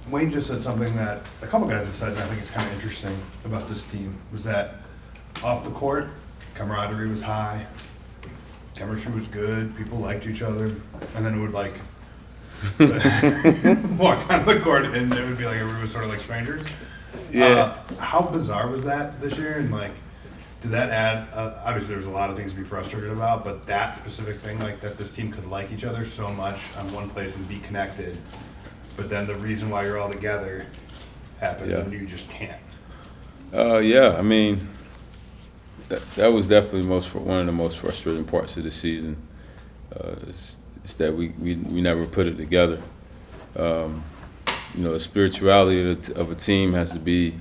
Wayne just said something that a couple guys have said, and I think it's kind of interesting about this team, was that off the court, camaraderie was high, chemistry was good, people liked each other, and then it would like walk on the court and it would be like everyone was sort of like strangers. Yeah. How bizarre was that this year? And like, did that add? Obviously, there's a lot of things to be frustrated about, but that specific thing, like that, this team could like each other so much on one place and be connected, but then the reason why you're all together happens and you just can't. Yeah. I mean, that was definitely one of the most frustrating parts of the season. It's that we never put it together. The spirituality of a team has to be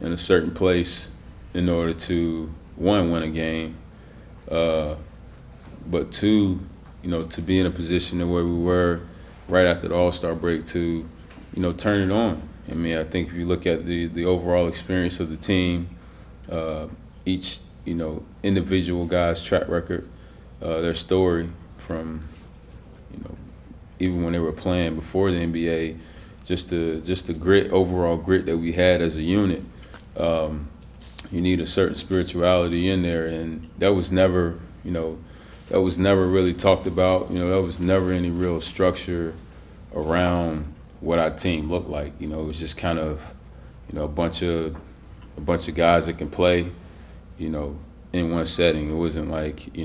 in a certain place in order to, one, win a game, but two, to be in a position where we were right after the All-Star break to, turn it on. I mean, I think if you look at the overall experience of the team, each, individual guy's track record, their story from, even when they were playing before the NBA, just the grit, overall grit that we had as a unit. You need a certain spirituality in there, and that was never really talked about. That was never any real structure around what our team looked like. It was just kind of, a bunch of guys that can play, in one setting. It wasn't like, you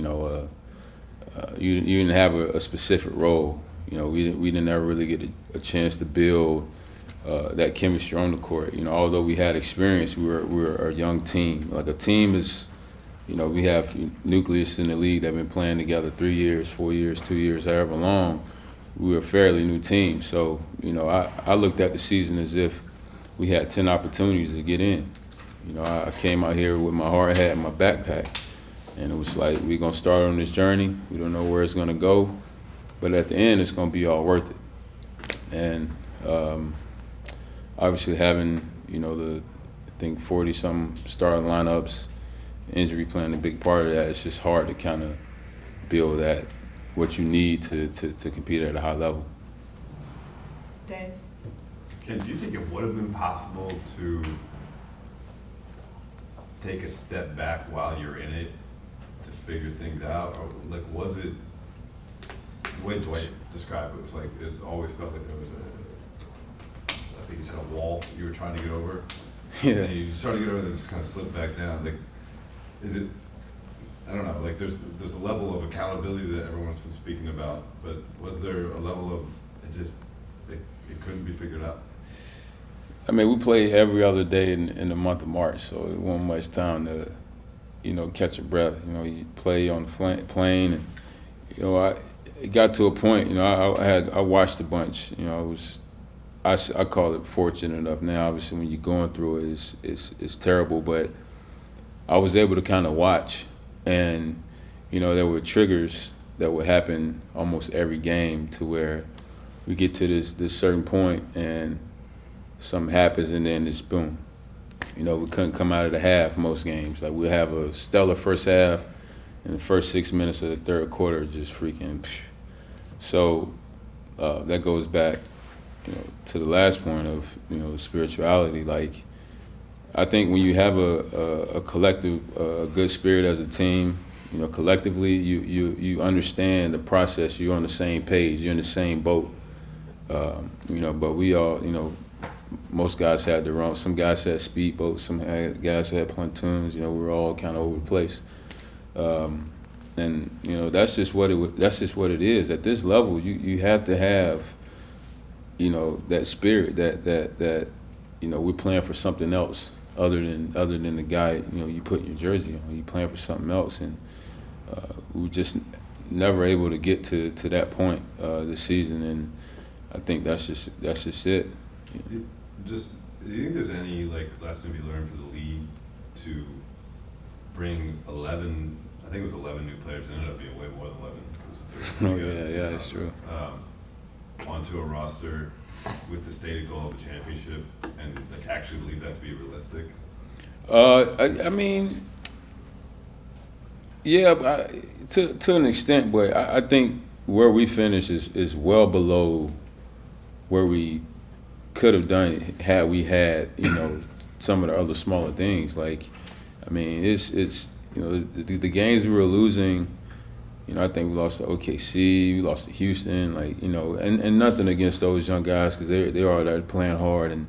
didn't have a specific role. We didn't ever really get a chance to build that chemistry on the court. Although we had experience, we were a young team. Like a team is, we have nucleus in the league that have been playing together 3 years, 4 years, 2 years, however long. We were a fairly new team. So, I looked at the season as if we had 10 opportunities to get in. I came out here with my hard hat and my backpack. And it was like, we're going to start on this journey. We don't know where it's going to go. But at the end, it's going to be all worth it. And obviously having, I think 40-some starting lineups, injury playing a big part of that, it's just hard to kind of build that, what you need to compete at a high level. Dave? Ken, do you think it would have been possible to take a step back while you're in it to figure things out? Or like, was it, the way Dwight described it, was like, it always felt like there was I think he said a wall you were trying to get over. Yeah. And you started to get over and then just kind of slipped back down. Like, is it, I don't know, like there's a level of accountability that everyone's been speaking about, but was there a level of, it couldn't be figured out? I mean, we play every other day in the month of March, so it wasn't much time to, catch your breath. You play on the plane, and it got to a point. I watched a bunch. I call it fortunate enough. Now, obviously, when you're going through it, it's terrible. But I was able to kind of watch, and there were triggers that would happen almost every game to where we get to this certain point and something happens and then it's boom. We couldn't come out of the half most games. Like we'll have a stellar first half and the first 6 minutes of the third quarter just freaking. So that goes back, to the last point of, the spirituality. Like I think when you have a collective, a good spirit as a team, collectively you understand the process. You're on the same page. You're in the same boat. But we all, most guys had their own. Some guys had speedboats. Some guys had pontoons. We were all kind of over the place. And that's just what it is. At this level, you have to have, that spirit that we're playing for something else other than the guy you put in your jersey on. You're playing for something else, and we were just never able to get to that point this season. And I think that's just it. Do you think there's any lesson to be learned for the league to bring 11? I think it was 11 new players. It ended up being way more than 11 because yeah, that's true. Onto a roster with the stated goal of a championship, and actually believe that to be realistic. I mean, yeah, to an extent, but I think where we finish is well below where we could have done had we had, some of the other smaller things. Like, I mean, it's the games we were losing. I think we lost to OKC, we lost to Houston, and nothing against those young guys because they are there playing hard and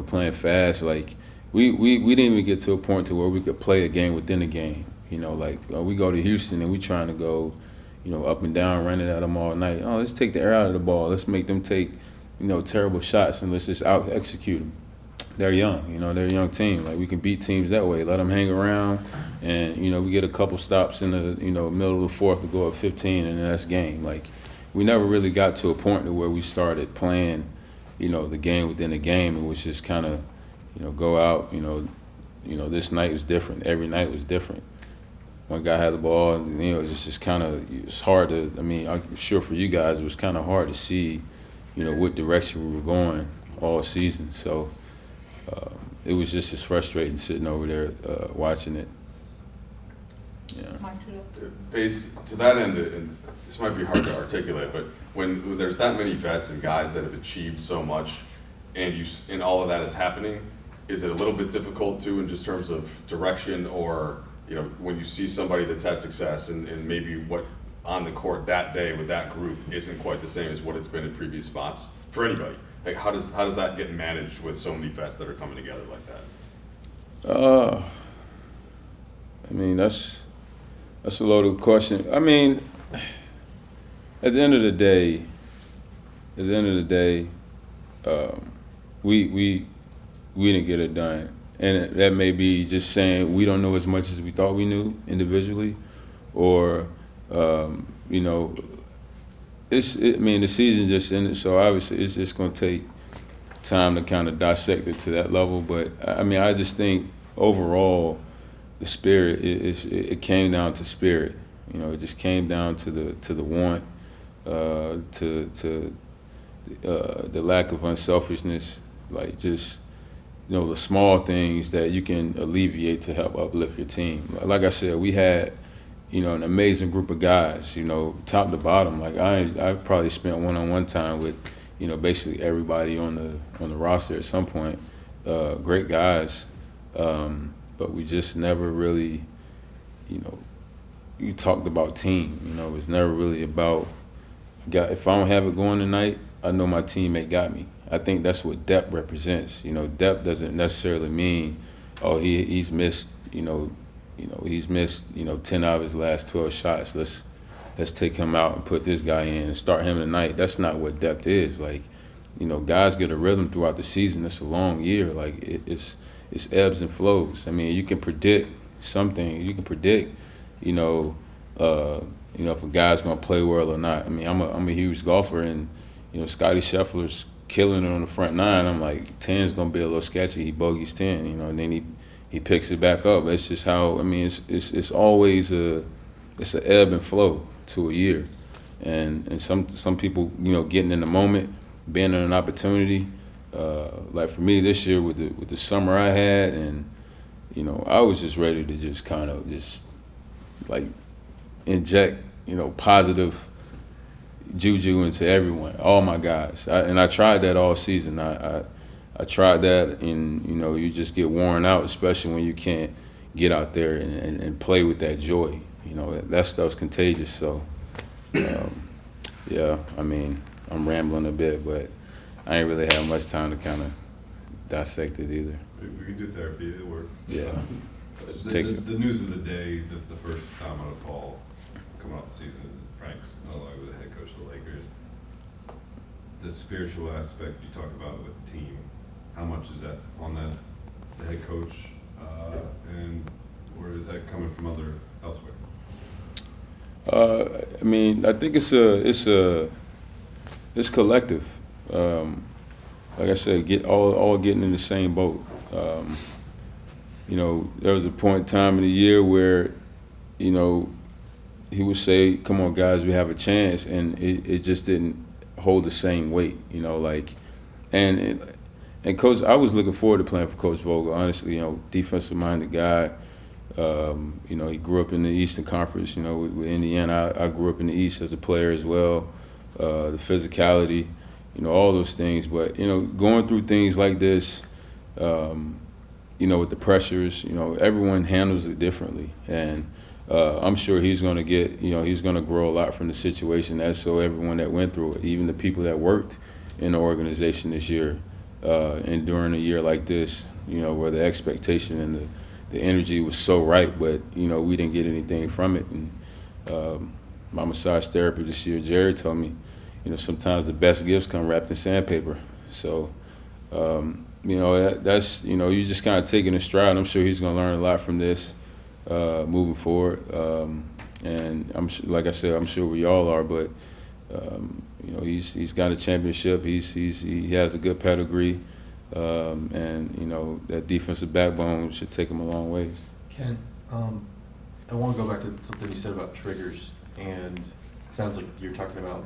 playing fast. Like we didn't even get to a point to where we could play a game within a game. We go to Houston and we trying to go, up and down, running at them all night. Oh, let's take the air out of the ball. Let's make them take, terrible shots and let's just out execute them. They're young, they're a young team. Like we can beat teams that way. Let them hang around, and we get a couple stops in the middle of the fourth to go up 15, and then that's game. Like we never really got to a point to where we started playing, the game within the game. It was just kind of, go out. This night was different. Every night was different. One guy had the ball, and it's just kind of it's hard to. I mean, I'm sure for you guys it was kind of hard to see, what direction we were going all season. So. It was just as frustrating sitting over there watching it. Yeah. Based to that end, and this might be hard to articulate, but when there's that many vets and guys that have achieved so much, and all of that is happening, is it a little bit difficult too, in just terms of direction, or when you see somebody that's had success and maybe what on the court that day with that group isn't quite the same as what it's been in previous spots for anybody? Like how does that get managed with so many vets that are coming together like that? I mean that's a loaded question. I mean, at the end of the day, we didn't get it done, and that may be just saying we don't know as much as we thought we knew individually, or the season just ended, so obviously it's just going to take time to kind of dissect it to that level. But I mean, I just think overall, the spirit it came down to spirit. It just came down to the want, to the lack of unselfishness, like just the small things that you can alleviate to help uplift your team. Like I said, we had. An amazing group of guys, top to bottom. Like I probably spent one-on-one time with, basically everybody on the roster at some point. Great guys, but we just never really, you talked about team. It was never really about. If I don't have it going tonight, I know my teammate got me. I think that's what depth represents. Depth doesn't necessarily mean, oh, he's missed, he's missed, 10 out of his last 12 shots. Let's take him out and put this guy in and start him tonight. That's not what depth is. Like, guys get a rhythm throughout the season. It's a long year. Like, it's ebbs and flows. I mean, you can predict something. You can predict, if a guy's going to play well or not. I mean, I'm a huge golfer, and, Scotty Scheffler's killing it on the front nine. I'm like, 10's going to be a little sketchy. He bogeys 10, and then he picks it back up. That's just how. I mean, it's always it's an ebb and flow to a year, and some people getting in the moment, being in an opportunity. Like for me this year with the summer I had, and I was just ready to just kind of just like inject positive juju into everyone, all my guys, and I tried that all season. I tried that, and you just get worn out, especially when you can't get out there and play with that joy. That stuff's contagious. So, yeah, I mean, I'm rambling a bit, but I ain't really have much time to kind of dissect it either. We can do therapy. It works. Yeah. The news of the day, the first comment of Paul coming off the season is Frank's no longer the head coach of the Lakers. The spiritual aspect you talk about with the team. How much is that on the head coach, and where is that coming from elsewhere? I mean, I think it's collective. Like I said, all getting in the same boat. There was a point in time in the year where, he would say, "Come on, guys, we have a chance," and it just didn't hold the same weight. And Coach, I was looking forward to playing for Coach Vogel. Honestly, defensive-minded guy. He grew up in the Eastern Conference. With Indiana, I grew up in the East as a player as well. The physicality, all those things. But, going through things like this, with the pressures, everyone handles it differently. And I'm sure he's going to get, he's going to grow a lot from the situation. That's so everyone that went through it, even the people that worked in the organization this year, and during a year like this, where the expectation and the energy was so right, but, we didn't get anything from it. And my massage therapist this year, Jerry, told me, sometimes the best gifts come wrapped in sandpaper. So, that's, you just kind of taking a stride. I'm sure he's going to learn a lot from this moving forward. And like I said, I'm sure we all are, but, he's got a championship. He has a good pedigree. And, that defensive backbone should take him a long ways. Ken, I want to go back to something you said about triggers, and it sounds like you're talking about,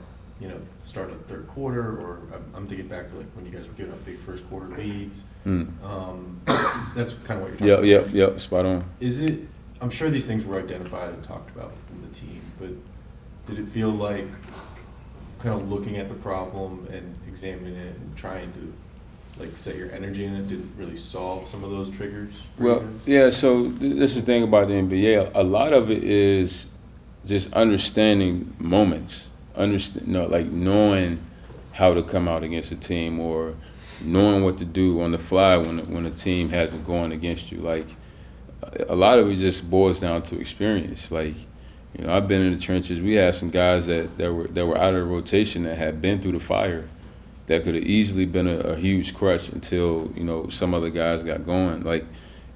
start of the third quarter, or I'm thinking back to like when you guys were giving up big first quarter leads. That's kind of what you're talking about. Yep, spot on. Is it, I'm sure these things were identified and talked about within the team, but did it feel like kind of looking at the problem and examining it and trying to like set your energy in it didn't really solve some of those triggers? Well, yeah, so this is the thing about the NBA. A lot of it is just understanding moments, knowing how to come out against a team, or knowing what to do on the fly when a team hasn't gone against you. Like, a lot of it just boils down to experience. Like, I've been in the trenches. We had some guys that were out of the rotation that had been through the fire, that could have easily been a huge crutch until, some other guys got going. Like,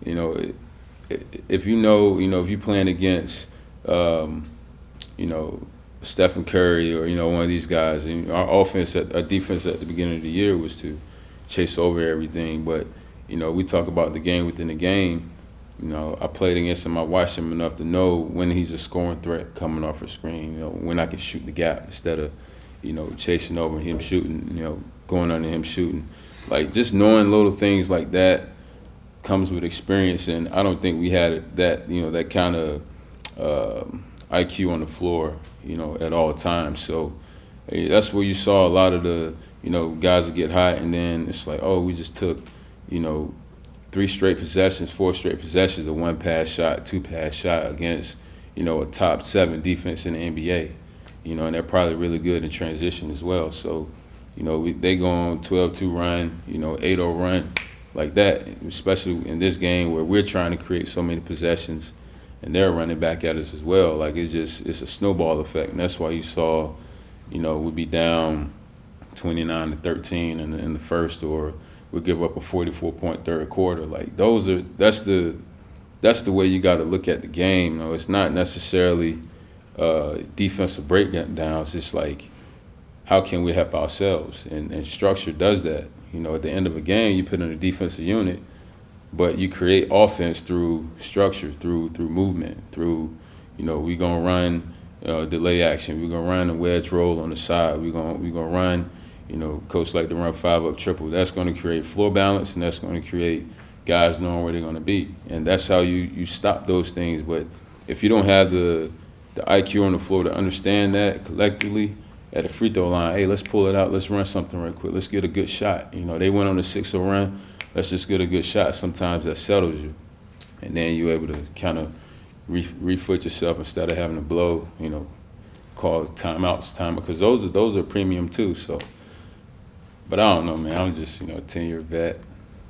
if you're playing against, Stephen Curry or, one of these guys, and our defense at the beginning of the year was to chase over everything. But, we talk about the game within the game. I played against him. I watched him enough to know when he's a scoring threat coming off a screen, when I can shoot the gap instead of, chasing over him shooting, going under him shooting. Like, just knowing little things like that comes with experience, and I don't think we had that, that kind of IQ on the floor, at all times. So that's where you saw a lot of the, guys that get hot, and then it's like, oh, we just took, 4 straight possessions, a 1-pass shot, 2-pass shot against, a top 7 defense in the NBA. And they're probably really good in transition as well. So, they go on 12-2 run, 8-0 run like that, especially in this game where we're trying to create so many possessions and they're running back at us as well. Like, it's a snowball effect. And that's why you saw, we'd be down 29-13 in the first, or we'd give up a 44-point third quarter. Like, that's the way you got to look at the game. It's not necessarily defensive breakdowns. It's like, how can we help ourselves? And structure does that. At the end of a game, you put in a defensive unit, but you create offense through structure, through movement, through, we gonna run delay action. We're gonna run a wedge roll on the side. We're gonna run, coach like to run 5-up triple. That's gonna create floor balance, and that's gonna create guys knowing where they're gonna be. And that's how you stop those things. But if you don't have the IQ on the floor to understand that collectively at a free throw line, hey, let's pull it out, let's run something real quick, let's get a good shot. They went on a 6-0 run, let's just get a good shot. Sometimes that settles you. And then you're able to kind of refoot yourself instead of having to blow, call timeouts, because those are premium too. So, but I don't know, man. I'm just, 10-year vet,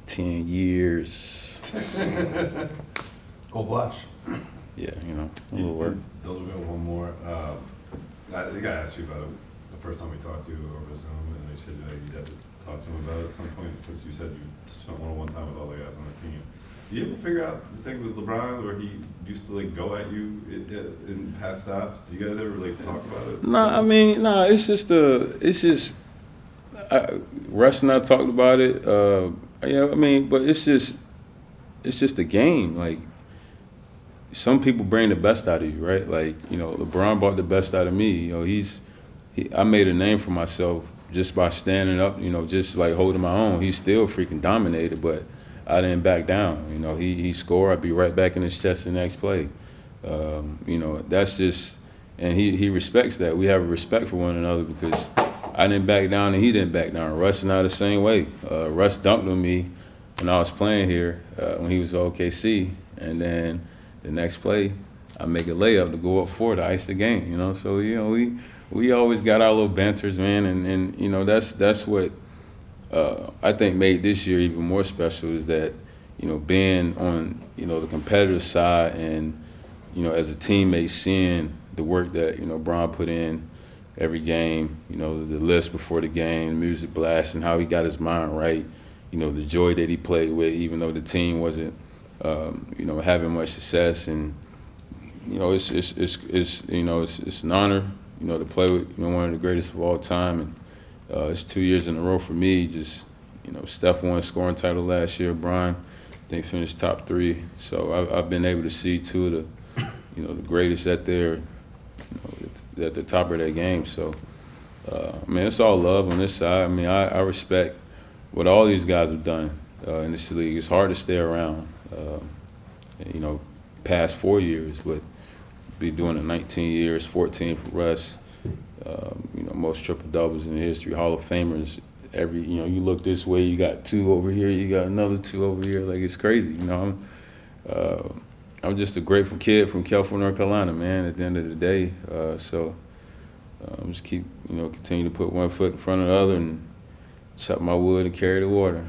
10 years. Gold Blush. Yeah, a little work. Those will go one more. I think I asked you about it the first time we talked to you over Zoom, and you said you had to talk to him about it at some point, since you said you spent one-on-one time with all the guys on the team. Do you ever figure out the thing with LeBron where he used to go at you in past stops? Do you guys ever talk about it? No, it's just Russ and I talked about it. But it's just a game. Like, some people bring the best out of you, right? Like, LeBron brought the best out of me. I made a name for myself just by standing up, just like holding my own. He still freaking dominated, but I didn't back down. He scored, I'd be right back in his chest the next play. That's just, and he respects that. We have a respect for one another because, I didn't back down and he didn't back down. Russ and I the same way. Russ dunked on me when I was playing here when he was at OKC, and then the next play I make a layup to go up 4 to ice the game. You know, so you know we always got our little banters, man, and you know that's what I think made this year even more special is that you know being on you know the competitive side and you know as a teammate seeing the work that you know Bron put in every game, you know, the list before the game, the music blasting, how he got his mind right, you know, the joy that he played with, even though the team wasn't, you know, having much success. And, you know, it's an honor, you know, to play with, you know, one of the greatest of all time. And it's 2 years in a row for me. Just, you know, Steph won a scoring title last year. Brian, I think, finished top 3. So I've been able to see 2 of the, you know, the greatest at their, you know, at the top of their game. So, I mean, it's all love on this side. I mean, I respect what all these guys have done in this league. It's hard to stay around, you know, past 4 years, but be doing it 19 years, 14 for Russ, you know, most triple doubles in the history, Hall of Famers. You know, you look this way, you got 2 over here, you got another 2 over here. Like, it's crazy, you know. I'm just a grateful kid from California, North Carolina, man, at the end of the day. So just keep, you know, continue to put one foot in front of the other and chop my wood and carry the water.